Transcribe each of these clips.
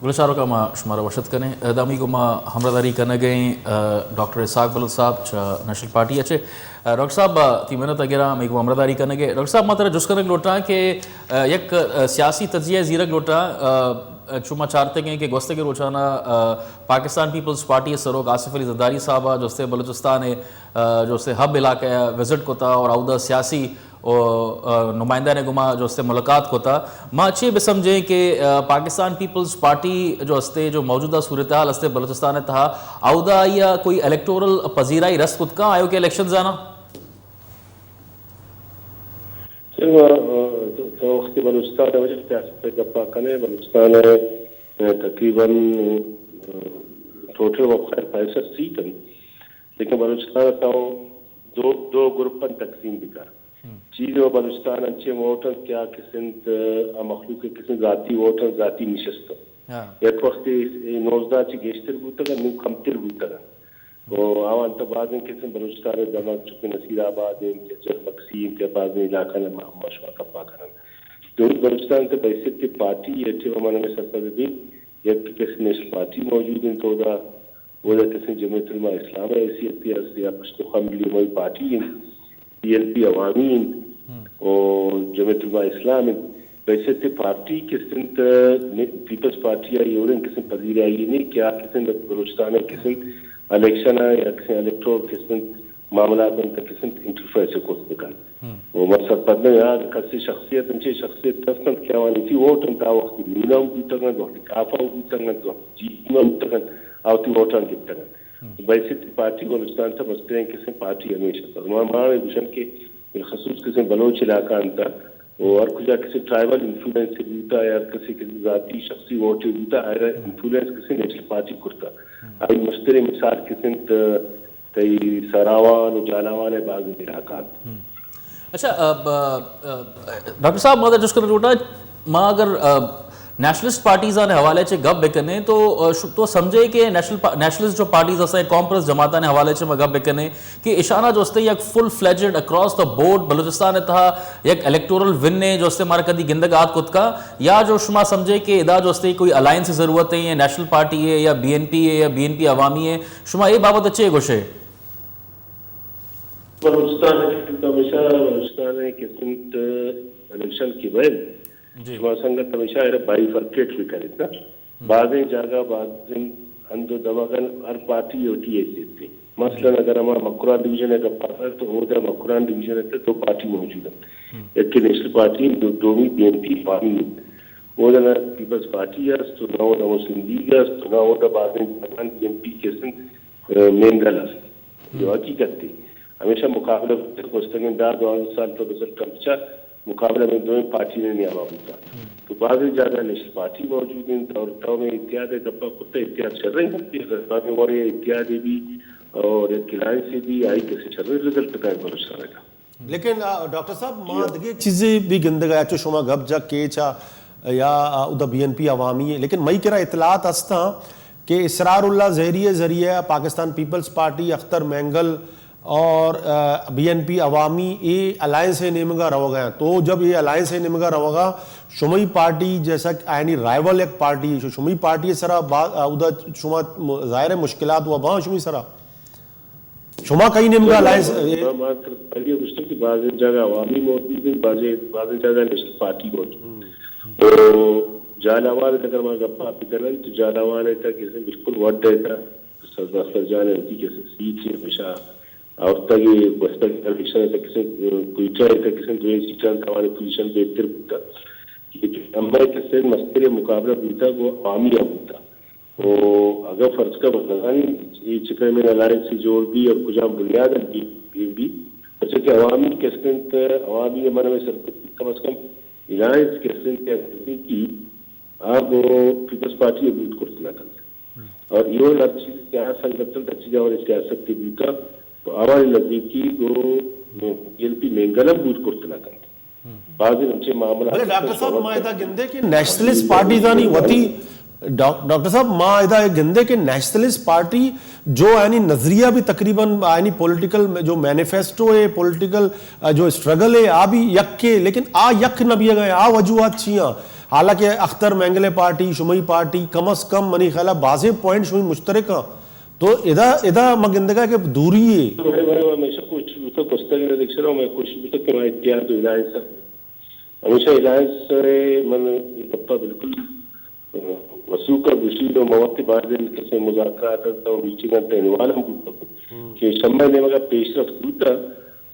गुलशारों का माँ शुमारा वशत कने दामी को माँ हमरादारी करने गए डॉक्टर इसाक बलद साहब नेशनल पार्टी अच्छे डॉक्टर साहब ती मेहनत अगेरा मैं को हमरादारी करने गए डॉक्टर साहब मात्र जुस करने लोटा कि एक सियासी तजिया जीरक लोटा चुमा चारते गए कि गोस्ते के रोजाना पाकिस्तान पीपल्स पार्टी सरोग आसिफ अली जरदारी साहब जोस्ते बलूचिस्तान जोस्ते हब इलाके विजिट को था और आउदा सियासी और नुमाइंदा ने गुमा जो उससे मुलाकात को था माँ अच्छे भी समझें कि पाकिस्तान पीपल्स पार्टी जो हस्ते जो मौजूदा सूरत हाल हस्ते बलूचिस्तान था आउदा या कोई इलेक्टोरल पजीराई रस्त खुद का आयो के इलेक्शन जाना तो वक्त बलूचिस्तान वजह से गप्पा कने बलूचिस्तान तकरीबन टोटल वक्त 65 सीट लेकिन बलूचिस्तान का दो ग्रुप पर तकसीम दिखा चीज व बलूचिस्तान अच्छे वोटर क्या किस्म मखलूक के किस्म जाती वोटर जाती निशस्त एक वक्त नौजदा ची गेश्तर बूतगा नु कमतिर बूतगा तो आवान तो बाद में किस्म बलूचिस्तान दमक चुके नसीराबाद के बक्सी के बाद में इलाका ने मशवा कपा करन तो बलूचिस्तान के बैसिक की पार्टी अच्छे वमन में सत्ता दी एक किस्म नेशनल पार्टी मौजूद इन तोदा वो किस्म जमीयत उलमा इस्लाम हैसियत या पश्तून मिली पार्टी पीएलपी अवामी और जमीयत उलमा इस्लाम वैसे तो पार्टी किस्म पीपल्स पार्टी आई और किस्म पजीर आई नहीं क्या किस्म बलूचिस्तान किस्म इलेक्शन या किस्म इलेक्टोरल किस्म मामला किस्म इंटरफेयर को वो मकसद पढ़ने यार कसी शख्सियत तस्कन क्या वाली थी वोट अंता वक्त मीना उतरन वक्त काफा उतरन वक्त जीना उतरन आवती वोटर कितरन वैसे पार्टी बलूचिस्तान से बचते हैं किसी पार्टी हमेशा हमारे मिशन के खसूस किसी बलोच इलाका अंतर और कुछ किसी ट्राइबल इन्फ्लुएंस से बीता या किसी जाती शख्सी वोट बीता आया इन्फ्लुएंस किसी नेशनल पार्टी करता आई मुश्तरी मिसाल किसी तई सरावान जालावान है बाग इलाका अच्छा डॉक्टर साहब मदर जिसका रोटा माँ अगर नेशनलिस्ट पार्टीज ने हवाले से गप बेकने तो समझे कि नेशनलिस्ट जो पार्टीज असा कॉम्प्रेस जमाता ने हवाले से गप बेकने कि इशाना जो हस्ते एक full fledged across the board Balochistan था एक इलेक्टोरल विन ने जो हस्ते मारा कदी गिंदगात खुद का या जो शुमा समझे कि इदा जो हस्ते कोई अलायंस की जरूरत है या नेशनल पार्टी है या बीएनपी है या बीएनपी अवामी है शुमा ये बाबत अच्छे गोशे बलूचिस्तान इलेक्शन की वजह संगत हमेशा बाइफर्केट भी करे था बाज़ जगह बाज़ अंदो दवागन हर पार्टी होती है थी मसलन अगर हमारा मकुरान डिवीजन है तो होता मकुरान डिवीजन है तो पार्टी मौजूद है एक नेशनल पार्टी दोमी बीएनपी पार्टी वो ना पीपल्स पार्टी है तो ना वो मुस्लिम लीग है तो ना वो बाज़ बीएनपी के मेन दल है जो हकीकत थी हमेशा मुकाबला कोस्तंगन 2000 साल तो रिजल्ट कम मुकाबला में दोनों पार्टी ने नहीं आवा होता तो बाद में ज्यादा नेशनल पार्टी मौजूद है और में इत्याद गप्पा कुत्ता इत्याद चल रही है और ये इत्याद भी और किराए से भी आई कैसे चल रहे रिजल्ट का भरोसा रहेगा लेकिन डॉक्टर साहब मां दगे चीजें भी गिंद गया चो शुमा गप जा के चा या उदा बीएनपी अवामी है लेकिन मई करा इतलात हस्ता कि इसरारुल्लाह ज़हरिए जरिए पाकिस्तान पीपल्स पार्टी अख्तर मैंगल और बीएनपी अवामी ये अलायंस है नेमगा रहोगा तो जब ये अलायंस है नेमगा रहोगा शुमई पार्टी जैसा यानी राइवल एक पार्टी है शुमई पार्टी सरा उधर शुमा जाहिर है मुश्किलात हुआ वहाँ शुमी सरा शुमा कहीं नेमगा अलायंस की बाज़ जगह अवामी मौजूद है बाज़ जगह नेशनल पार्टी मौजूद तो जालावान अगर मैं गप्पा करें तो जालावान तक बिल्कुल वोट देता सरदार जाने होती कैसे सीट है हमेशा और तक ये बस्तर इलेक्शन तक किसी कुछ तक किसी दो सीटां हमारे पोजीशन बेहतर होता कि हमारे किसी मस्तिरे मुकाबला होता वो आवामी होता तो अगर फर्ज का बदलान ये चिकन में अलायंस से जोड़ भी और कुछ बुनियाद भी अच्छा कि अवामी किस्म अवामी हमारे में सरपंच कम से कम अलायंस किस्म की आप पीपल्स पार्टी बूथ करते ना और ये अच्छी क्या संगठन अच्छी जाओ सियासत के भी का तो हमारे नजदीकी दो बीएनपी मेंगलम बूथ करते ना बाज़ अच्छे मामला अरे डॉक्टर साहब मायदा गिंदे की नेशनलिस्ट पार्टी जानी वती डॉक्टर साहब माँ इदा गिंदे के नेशनलिस्ट पार्टी जो यानी नजरिया भी तकरीबन यानी पॉलिटिकल जो मैनिफेस्टो है पॉलिटिकल जो स्ट्रगल है आ भी यक के लेकिन आ यक न भी गए आ वजूहत छिया हालांकि अख्तर मेंगले पार्टी शुमई पार्टी कम अज कम मनी ख्याल बाज़े पॉइंट शुई मुश्तरक तो इदा इदा मगिंदगा के दूरी है हमेशा कुछ तो पुस्तक अध्यक्षर मैं कुछ तो कि मैं इतिहास तो इलायंस हमेशा इलायंस मन गप्पा बिल्कुल वसूक बुशीर और मौत के बाद कैसे मुज़ाकरात तो मीटिंग करते इनवालम कि समय ने मगर पेशरफ्त होता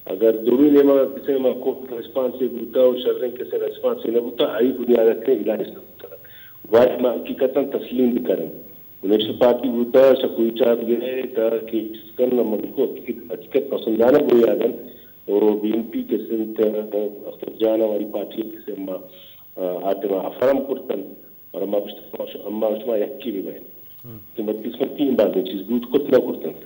अगर दूरी ने मगर किसी में को रिस्पांस से होता और शर्रें किसी रिस्पांस से न होता आई बुनियाद रखते इलायंस न होता वाह मैं हकीकतन तस्लीम भी करें नेशनल पार्टी होता शकुईचा गए कि इसकन मनको हकीकत पसंदाना बुनियादन और बीएनपी के सिंत अख्तर जाना वाली पार्टी के से आते अफरम कुर्तन और अम्मा उस्मा यक्की भी बहन तो बत्तीस में तीन बातें चीज बूथ कुतना कुर्तन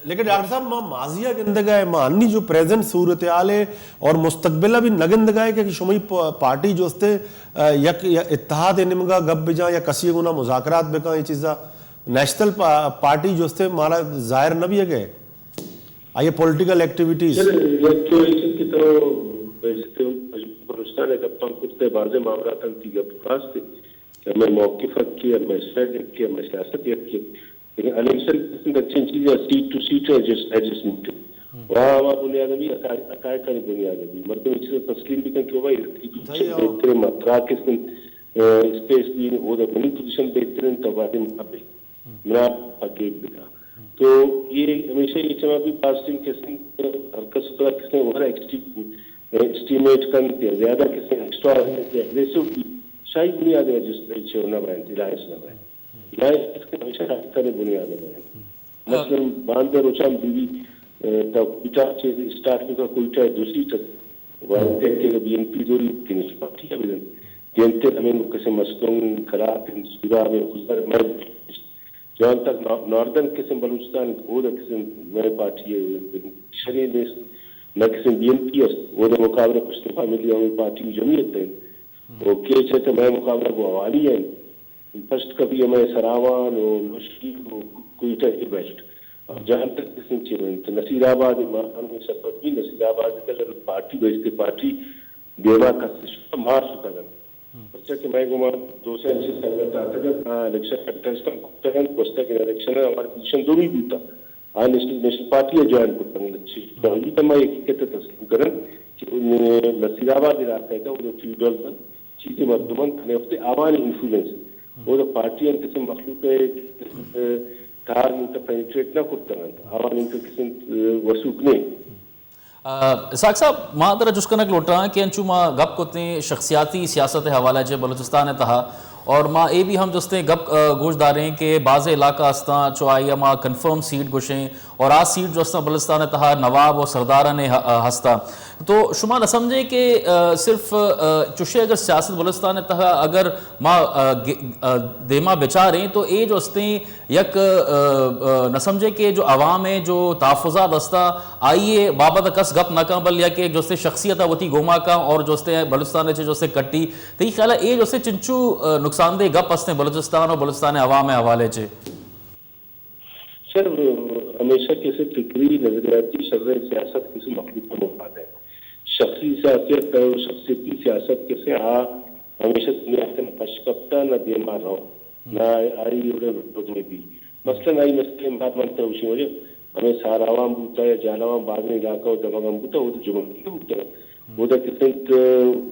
लेकिन डॉक्टर साहब माँ माजिया गिंदगा है माँ अन्नी जो प्रेजेंट सूरत हाल है और मुस्तकबिला भी न गिंदगा है कि शुमई पार्टी जो उसते यक इत्तेहाद निमगा गब बिजा या कसी गुना मुज़ाकरात बेका ये चीज़ा नेशनल पार्टी जो उसते मारा जाहिर न भी है गए आइए पॉलिटिकल एक्टिविटीज की तो बलूचिस्तान है गप्पा कुत्ते बाजे मामला तंती गप खास थे कि मैं मौक़िफ़ किया मैं स्ट्रेटेजी किया मैं सियासत किया लेकिन इलेक्शन किस्म अच्छी चीज़ है सीट टू सीट एडजस्टमेंट वहाँ वहाँ बुनियाद भी अकाय का बुनियाद भी मतलब इसे तस्लीम भी क्यों भाई इतने मात्रा किस्म स्पेस भी वो तो बनी पोजीशन बेहतरीन तबादले मुकाबले मेरा अकेले बिका तो ये हमेशा ये चला भी पास्टिंग किस्म हरकत सुतरा किस्म वगैरह एस्टीमेट करते ज़्यादा किस्म एक्स्ट्रा एग्रेसिव शाही बुनियाद है जिस होना बहन इलायंस ना बहन इसके हमेशा करने बुनियाद है मसलन बांधर रोचाम बीवी तब कुटा स्टार्ट में का कुटा दूसरी तक वांटे के बीएनपी जोरी तीन पार्टी है बिलन जनते हमें कैसे मस्कों खराब सुरा में खुशर मैं जहाँ तक नॉर्दर्न किस्म बलूचिस्तान वो किस्म मेरे पार्टी है शरीर में न किस्म बीएनपी वो मुकाबला पुस्तफा मिली और पार्टी जमीयत है वो के चाहते मैं मुकाबला वो वाली है फर्स्ट कभी हमें सरावान और मुश्किल कोईटा ही बेस्ट और जहाँ तक किसी चीज़ तो नसीराबाद में शपथ भी नसीराबाद का पार्टी बेचते पार्टी देवा का मार चुका था बच्चा कि मैं गुमा 280 साल का था इलेक्शन कंटेस्ट करता पुस्तक इलेक्शन हमारी पोजीशन दो भी था हाँ नेशनल पार्टी है ज्वाइन करता हूँ अच्छी तो अभी तो मैं एक कहते तस्लीम करें कि नसीराबाद इलाका का वो फ्यूडल चीज़ें मर्दमन खने हफ्ते आवानी इन्फ्लुएंस वो तो पार्टी अंत से मखलूक है कार इनका पेनिट्रेट ना करता है आवाम इनका किसी वसूख नहीं साख साहब माँ तरह जुस्कन लोटा कि अंचू माँ गप कोते शख्सियाती सियासत हवाला जे बलूचिस्तान तहा और माँ ये भी हम दोस्ते गप गोश दारें के बाज़ इलाका हस्ता चो आई माँ कन्फर्म सीट गुशें और आज सीट जो हस्ता बलूचिस्तान तहा नवाब और सरदारा ने हस्ता तो शुमा न समझे कि सिर्फ चुशे अगर सियासत बलूचिस्तान तहा अगर माँ देमा बेचारें तो ये जो हस्ते यक न समझे कि जो अवाम है जो तहफ़ुज़ात हस्ता आइए बाबत कस गप न का बल या कि जो शख्सियत वती गोमा का और जो बलूचिस्तान जो कट्टी तो ये ख्याल है ये जो चिंचू नुकसानदेह गप हस्ते बलूचिस्तान और बलूचिस्तान अवाम हवाले से सर हमेशा किसी फिक्री नजरियाती शर्र सियासत किसी मखलूक का मुफाद है शख्सी सियासत और शख्सियती सियासत किसे हमेशा दुनिया से पशकप्ता न बेमार रहो ना आई में भी मसलन आई मसले बात मानते हैं उसी वजह हमें सारा आवाम बूता है जानावाम बाद में इलाका और दमागम बूता वो तो जुम्मन बूता है वो तो किसंत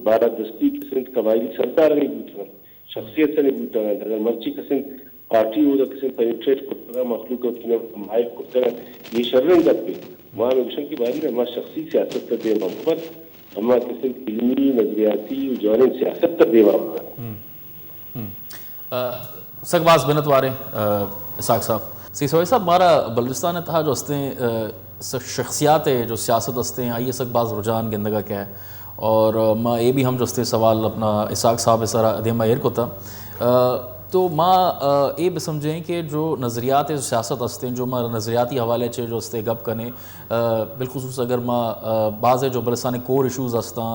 बारह दस्ती किसंत कबायली सरदार नहीं बूता शख्सियत से नहीं बूता है अगर मर्ची किसंत पार्टी वो तो किसी पेनिट्रेट करता है मखलूक को माइक करता है ये शर्रें करते वहाँ इलेक्शन की बारी में हमारा शख्सी सियासत कर दे पर हमारा किसी इल्मी नजरियाती जौन सियासत कर दे सकबाज बिनत वारे इसाक साहब सीसोई साहब हमारा बलूचिस्तान तहा जो हस्ते शख्सियात है जो सियासत हस्ते हैं आइए सकबाज रुझान गिंदगा क्या है और माँ ये भी हम जो हस्ते सवाल अपना इसाक साहब सारा अधेमा एर को था तो माँ ये भी समझें कि जो नज़रियात सियासत हस्ते जो माँ नज़रियाती हवाले चे जो हस्ते गप कने बिलखुसूस अगर माँ बाज़ जो बलसाने कोर इशूज़ हस्ता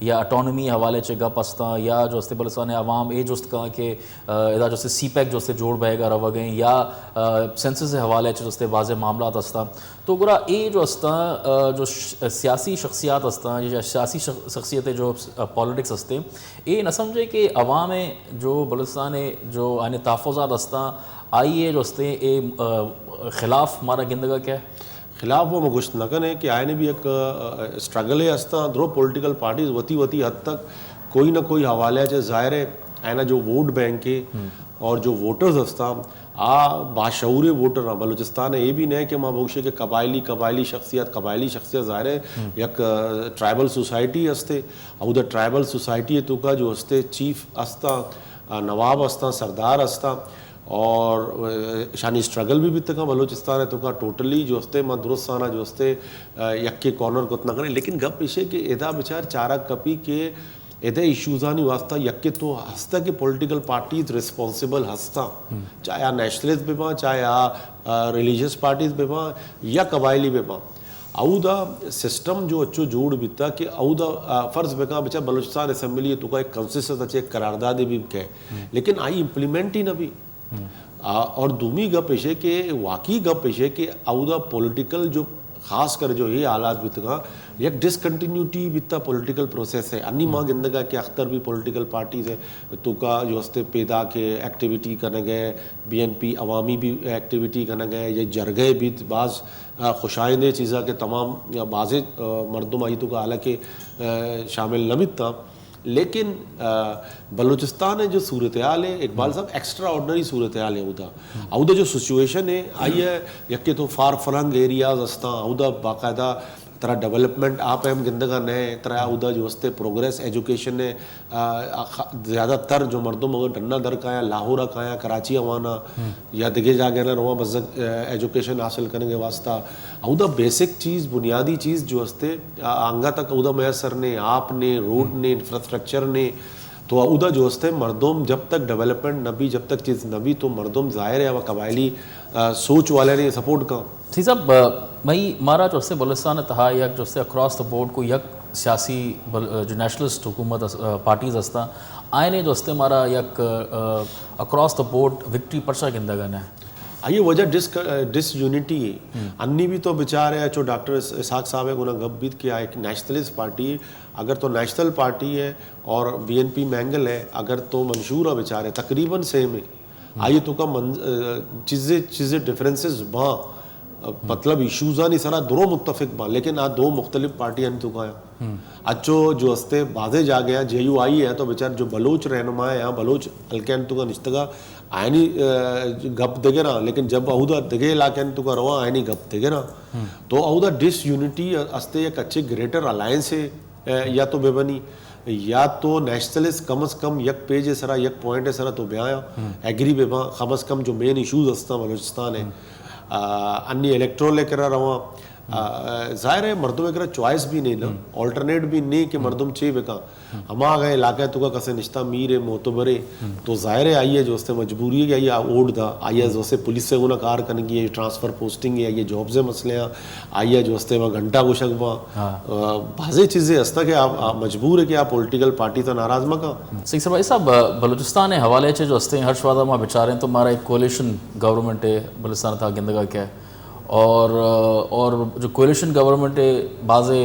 या ऑटोनॉमी हवाले चे गप हस्ता या जो हस्ते बलसाने अवाम ए जोस्त कहा कि इदा जो सीपैक जो हस्ते जोड़ बहेगा रवा गए या सेंसस हवाले चे जो हस्ते वाज़े मामला हस्ता तो गुरा ए जो हस्ता जो सियासी शख्सियात हस्ता या सियासी शख्सियतें जो पॉलिटिक्स हस्ते ये न समझे कि अवाम जो बलुस्तान जो आने तहफ़्फ़ुज़ात हस्ता आइए जो हस्ते ए ख़िलाफ़ हमारा गिंदगा क्या है खिलाफ वो मगुश्त नकन है कि आयने भी एक स्ट्रगल है हस्ता दो पॉलिटिकल पार्टीज वती वती हद तक कोई ना कोई हवाले है ज़ाहिर है आयना जो वोट बैंक के और जो वोटर्स हस्ता बाशऊर वोटर बलूचिस्तान है ये भी नहीं कि माँ भविष्य के कबायली शख्सियत ज़ाहिर है एक ट्राइबल सोसाइटी हस्ते उधर ट्राइबल सोसाइटी तो का जो हस्ते चीफ हस्ता नवाब हस्ता सरदार हस्ता और शानी स्ट्रगल भी तक बलूचिस्तान है तो का टोटली जो हस्ते माँ दुरुस्ताना जो हस्ते यक्के कॉर्नर को इतना करें लेकिन गप इशे के एदा बेचार चारा कपी के एदे इशूज़ानी वास्ता यक्के तो हस्ता के पॉलिटिकल पार्टीज रिस्पॉन्सिबल हस्ता चाहे नेशनलिस्ट बेबा चाहे रिलीजियस पार्टीज बेबा या कबायली बेबा आउदा सिस्टम जो अच्छो जोड़ बीता कि आउदा फ़र्ज़ बेका बेचा बलूचिस्तान असम्बली तो का एक कंसिस्टेंस अच्छे करारदादे भी कहे लेकिन आई इम्प्लीमेंट ही ना भी और दूमी गप पेशे के वाकई गप पेशे के आउदा पॉलिटिकल जो खास कर जो ये हालात बीतगा एक डिसकंटिन्यूटी बीता पॉलिटिकल प्रोसेस है अन्नी माँ गिंदगा के अख्तर भी पॉलिटिकल पार्टीज है तो का जो हस्ते पैदा के एक्टिविटी करने गए BNP अवामी भी एक्टिविटी करने गए ये जरगे भी बाज़ खुशाइंदे चीज़ा के तमाम या बाज़े मर्दम आई तो का हालांकि शामिल न भी था लेकिन बलूचिस्तान है जो सूरत हाल है इकबाल साहब एक्स्ट्रा ऑर्डनरी सूरत हाल है उदा जो सिचुएशन है आई है यके तो फार फलंग एरियाज हस्ता उदा बाकायदा तरह डेवलपमेंट आप हम गिंदगा नए तरह उदा जो हस्ते प्रोग्रेस एजुकेशन ने ज़्यादातर जो मर्दों मगर डन्ना दर का लाहौर का कराची आवाना या दिगे जाके ना रोआ बजक एजुकेशन हासिल करने के वास्ता उदा बेसिक चीज़ बुनियादी चीज़ जो हस्ते आंगा तक उदा मैसर ने आपने रोड ने इंफ्रास्ट्रक्चर ने तो उदा जो हस्ते मर्दोम जब तक डेवलपमेंट नबी जब तक चीज़ नबी तो मर्दोम ज़ाहिर है वह कबायली सोच वाले ने सपोर्ट का सी साहब मई मारा जो बलूचिस्तान तहा यक जो अक्रॉस द बोर्ड को यक सियासी जो नेशनलिस्ट हुकूमत पार्टीज हस्ता आयने जो मारा यक अक्रॉस द बोर्ड विक्ट्री पर्चा गिंदगन है आइए वजह डिसयूनिटी है अन्नी भी तो बेचार है जो डॉक्टर इसहाक साहब है उन्हें गप बीत किया एक नेशनलिस्ट पार्टी अगर तो नेशनल पार्टी है और BNP मैंगल है अगर तो मंशूर है बेचारे तकरीबन सेम है आइए तो का चीज़ें डिफरेंसेस बा मतलब इशूज़ नहीं सरा दो मुत्तफिक बा लेकिन आ दो मुख्तलिफ पार्टियाँ नहीं तो का अच्छो जो हस्ते बाधे जा गया JUI है तो बेचार जो बलोच रहनुमा है यहाँ बलोच हल्के तो का निश्तगा आयनी गप देगे ना लेकिन जब अहूदा दिगे इलाके तो का रवा आयनी गप देगे ना तो अहूदा डिसयूनिटी हस्ते एक अच्छे ग्रेटर अलायंस है या तो बेबनी या तो नेशनलिस्ट कम अज़ कम यक पेज है सरा यक पॉइंट है सरा तो ब्याया एग्री बेबा कम अज़ कम जो मेन इशूज़ हस्ता बलूचिस्तान है अन्य इलेक्ट्रोल लेकर रहा ज़ाहिर है मर्दों में चॉइस भी नहीं ना ऑल्टरनेट भी नहीं कि मर्दम चे बेका हम आ गए इलाका तो का कसे निश्ता मीर है मोतबरे तो ज़ाहिर है आइए जो उससे मजबूरी है कि आइए ओढ़ था आइए जो उससे पुलिस से गुना कार करने की ट्रांसफ़र पोस्टिंग है ये जॉब से मसले हैं आइए जो उससे वह घंटा गुशक बाज़े चीज़ें हस्ता कि आप मजबूर है कि आप पॉलिटिकल पार्टी था नाराज़ मका सही सर भाई साहब बलूचिस्तान है हवाले से जो हस्ते हर्ष वादा माँ बेचारे तो हमारा एक कोलिशन गवर्नमेंट है बलूचिस्तान था गिंदगा क्या है और जो कोलिशन गवर्नमेंट है बाज़े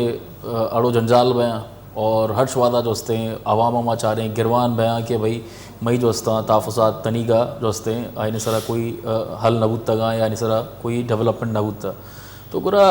अड़ो जंजाल बयां और हर्ष वादा जो हस्ते हैं अवाम चाह रहे हैं गिरवान बयां कि भाई मई जो हस्ता ताफ़ुसात तनीगा जो हस्ते हैं आने सरा कोई हल नबूत तगा या सरा कोई डेवलपमेंट नबूत था तो पूरा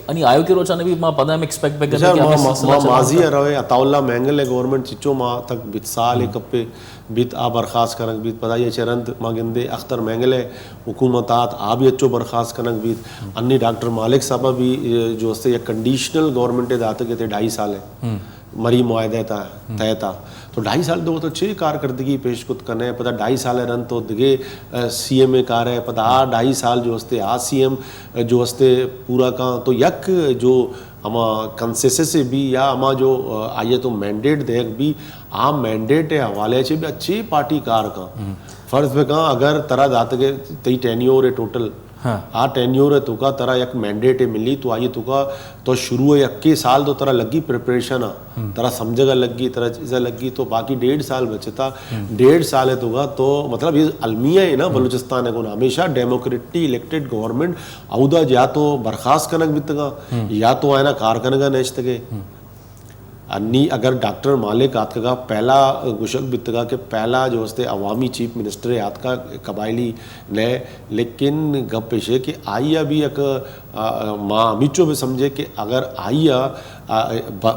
अनि आयो के रोचा ने भी मां पता है एक्सपेक्ट पे करने कि माजी रवे अताउल्ला मैंगल है गवर्नमेंट चिचो मां तक बित साल एक कप्पे बित आ बर्खास्त करक बित पता ये चरंत मां गिंदे अख्तर मैंगल है हुकूमतात आ भी अच्छो बर्खास्त करक बित अन्नी डॉक्टर मालिक साहब भी जो से ये कंडीशनल गवर्नमेंट दाते के थे 2.5 साल है मरी मुआदे था तय था तो 2.5 साल तो अच्छी कारकर्दगी पेश कुत करने पता 2.5 साल रन तो दिगे CM कार है पता 2.5 साल जो हस्ते CM जो हस्ते पूरा का तो यक जो हमा कंसेंसस से भी या हमा जो आइए तो मैंडेट देख भी आम मैंडेट है हवाले से भी अच्छी पार्टी कार का फर्ज पे कहाँ अगर तरह दात के तई टेन्योर है टोटल हाँ टेन्योर है तुका तरह एक मैंडेट है मिली तो आइए तुका तो शुरू है 21 साल तो तरह लगी प्रिपरेशन तरह समझेगा लगी तरह चीज़ें लगी तो बाकी 1.5 साल बचता 1.5 साल है तुका तो मतलब ये अलमिया है ना बलूचिस्तान है हमेशा डेमोक्रेटिक इलेक्टेड गवर्नमेंट औदा या तो बर्खास्त कनक बितगा या तो आए ना कार कनगा नेच तके अन्नी अगर डॉक्टर मालिक आत का पहला गुशक बितगा के पहला जो हस्ते अवामी चीफ मिनिस्टर है आत का कबायली ने लेकिन गप पेश है कि आइया भी एक माँ अमिचो भी समझे कि अगर आइया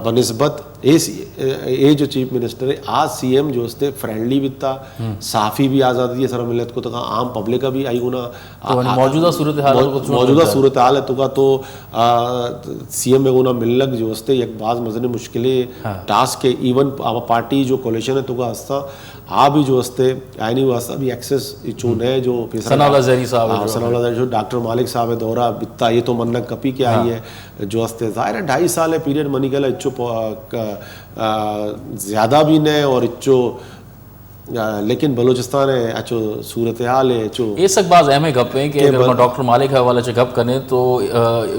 बनस्बत ए जो चीफ मिनिस्टर है आज CM जो हस्ते फ्रेंडली बिता साफ़ी भी आज़ादी है सर मिलत को तो आम पब्लिक का भी आई गुना मौजूदा सूरत हाल है तो CM में गुना मिलक जो हस्ते एक बाज मजने मुश्किलें टास्क के इवन पार्टी जो कोलिशन है तो का हस्ता आ भी जो हस्ते आईनी वास्ता भी एक्सेस चून है जो सनाउल्लाह ज़हरी साहब सनाउल्लाह ज़हरी जो डॉक्टर मालिक साहब है दौरा बिता ये तो मन्ना कपी के आई है जो हस्ते ज़ाहिर है 2.5 साल है पीरियड मनी गला इच्चो ज़्यादा भी नहीं और इच्चो लेकिन बलूचिस्तान है अच्छो सूरत हाल है अच्छो ये सब बात अहम गप है कि अगर मैं डॉक्टर मालिक हवाले से गप करने तो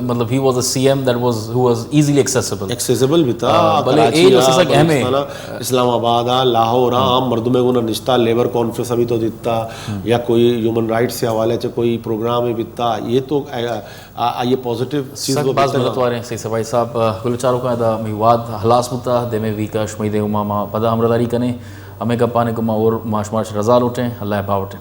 मतलब he was a CM that was who was easily accessible भी था भले ए जो सक अहम है इस्लामाबाद लाहौर आम मर्दुमे को निश्ता लेबर कॉन्फ्रेंस अभी तो दिता या कोई ह्यूमन राइट्स के हवाले से कोई प्रोग्राम है बिता ये तो ये पॉजिटिव चीज को बात मदद वाले सही सफाई साहब गुलचारों का दा मिवाद हलास मुता देमे वीका शमीदे उमा पदा हमरदारी कने हमें कपाने को और माश रजा लुटें अल्लाह बावटें